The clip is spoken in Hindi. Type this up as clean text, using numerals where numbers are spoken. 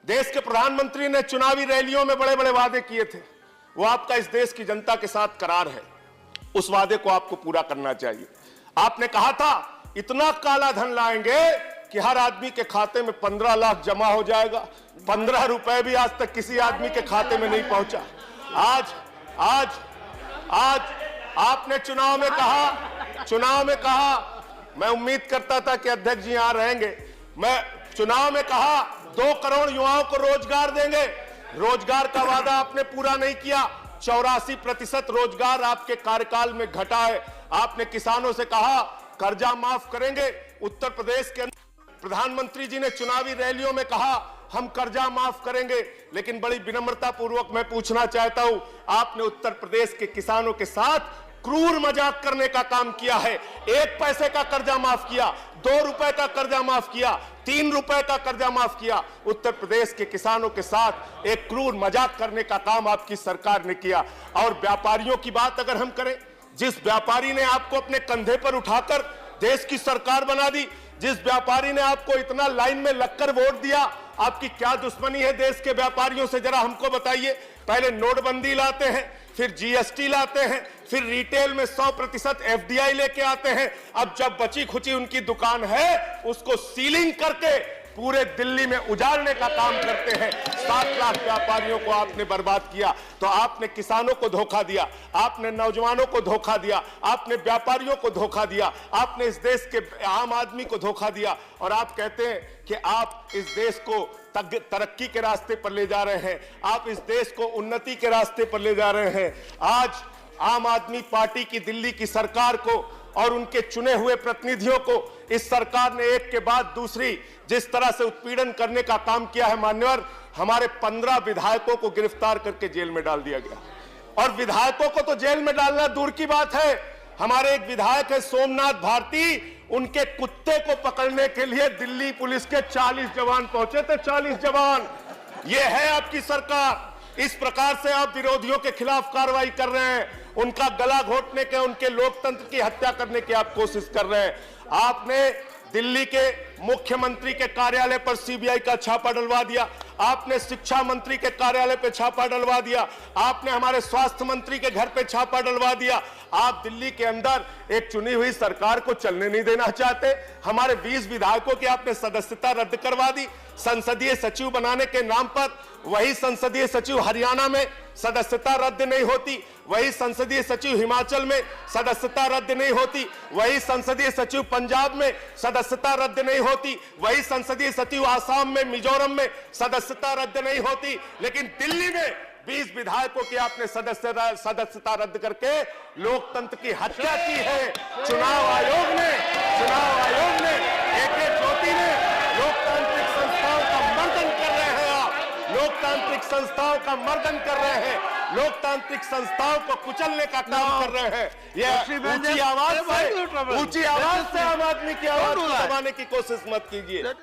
देश के प्रधानमंत्री ने चुनावी रैलियों में बड़े बड़े वादे किए थे। वो आपका इस देश की जनता के साथ करार है, उस वादे को आपको पूरा करना चाहिए। आपने कहा था इतना काला धन लाएंगे कि हर आदमी के खाते में 15 लाख जमा हो जाएगा। 15 रुपए भी आज तक किसी आदमी के खाते में नहीं पहुंचा। आज आपने चुनाव में कहा, मैं उम्मीद करता था कि अध्यक्ष जी यहां रहेंगे। मैं चुनाव में कहा 2 करोड़ युवाओं को रोजगार देंगे। रोजगार का वादा आपने पूरा नहीं किया। 84% रोजगार आपके कार्यकाल में घटा है। आपने किसानों से कहा कर्जा माफ करेंगे। उत्तर प्रदेश के प्रधानमंत्री जी ने चुनावी रैलियों में कहा हम कर्जा माफ करेंगे, लेकिन बड़ी विनम्रता पूर्वक मैं पूछना चाहता हूं, आपने उत्तर प्रदेश के किसानों के साथ क्रूर मजाक करने का काम किया है। 1 पैसे का कर्जा माफ किया, 2 रुपए का कर्जा माफ किया, 3 रुपए का कर्जा माफ किया। उत्तर प्रदेश के किसानों के साथ एक क्रूर मजाक करने का काम आपकी सरकार ने किया। और व्यापारियों की बात अगर हम करें, जिस व्यापारी ने आपको अपने कंधे पर उठाकर देश की सरकार बना दी, जिस व्यापारी ने आपको इतना लाइन में लगकर वोट दिया, आपकी क्या दुश्मनी है देश के व्यापारियों से, जरा हमको बताइए। पहले नोटबंदी लाते हैं, फिर जीएसटी लाते हैं, फिर रिटेल में 100% एफडीआई लेके आते हैं। अब जब बची खुची उनकी दुकान है उसको सीलिंग करके पूरे दिल्ली में उजाड़ने का काम करते हैं। 7 लाख व्यापारियों को आपने बर्बाद किया। तो आपने किसानों को धोखा दिया, आपने नौजवानों को धोखा दिया, आपने व्यापारियों को धोखा दिया, आपने इस देश के आम आदमी को धोखा दिया। और आप कहते हैं कि आप इस देश को तरक्की के रास्ते पर ले जा रहे हैं, आप इस देश को उन्नति के रास्ते पर ले जा रहे हैं। आज आम आदमी पार्टी की दिल्ली की सरकार को और उनके चुने हुए प्रतिनिधियों को इस सरकार ने एक के बाद दूसरी जिस तरह से उत्पीड़न करने का काम किया है, मान्यवर, हमारे 15 विधायकों को गिरफ्तार करके जेल में डाल दिया गया। और विधायकों को तो जेल में डालना दूर की बात है, हमारे एक विधायक है सोमनाथ भारती, उनके कुत्ते को पकड़ने के लिए दिल्ली पुलिस के 40 जवान पहुंचे थे। 40 जवान। ये है आपकी सरकार। इस प्रकार से आप विरोधियों के खिलाफ कार्रवाई कर रहे हैं, उनका गला घोटने के, उनके लोकतंत्र की हत्या करने की आप कोशिश कर रहे हैं। आपने दिल्ली के मुख्यमंत्री के कार्यालय पर सीबीआई का छापा डलवा दिया, आपने शिक्षा मंत्री के कार्यालय पर छापा डलवा दिया, आपने हमारे स्वास्थ्य मंत्री के घर पे छापा डलवा दिया। आप दिल्ली के अंदर एक चुनी हुई सरकार को चलने नहीं देना चाहते। हमारे 20 विधायकों की आपने सदस्यता रद्द करवा दी संसदीय सचिव बनाने के नाम पर। वही संसदीय सचिव हरियाणा में सदस्यता रद्द नहीं होती, वही संसदीय सचिव हिमाचल में सदस्यता रद्द नहीं होती, वही संसदीय सचिव पंजाब में सदस्यता रद्द नहीं होती, वही संसदीय सचिव आसाम में, मिजोरम में सदस्यता रद्द नहीं होती। लेकिन दिल्ली में 20 विधायकों की आपने सदस्यता रद्द करके लोकतंत्र की हत्या की है। चुनाव आयोग ने AK ज्योति ने लोकतांत्रिक संस्थाओं का मर्दन कर रहे हैं। आप लोकतांत्रिक संस्थाओं का मर्दन कर रहे हैं, लोकतांत्रिक संस्थाओं को कुचलने का काम कर रहे हैं। ये ऊंची आवाज से आम आदमी की आवाज को दबाने की कोशिश मत कीजिए।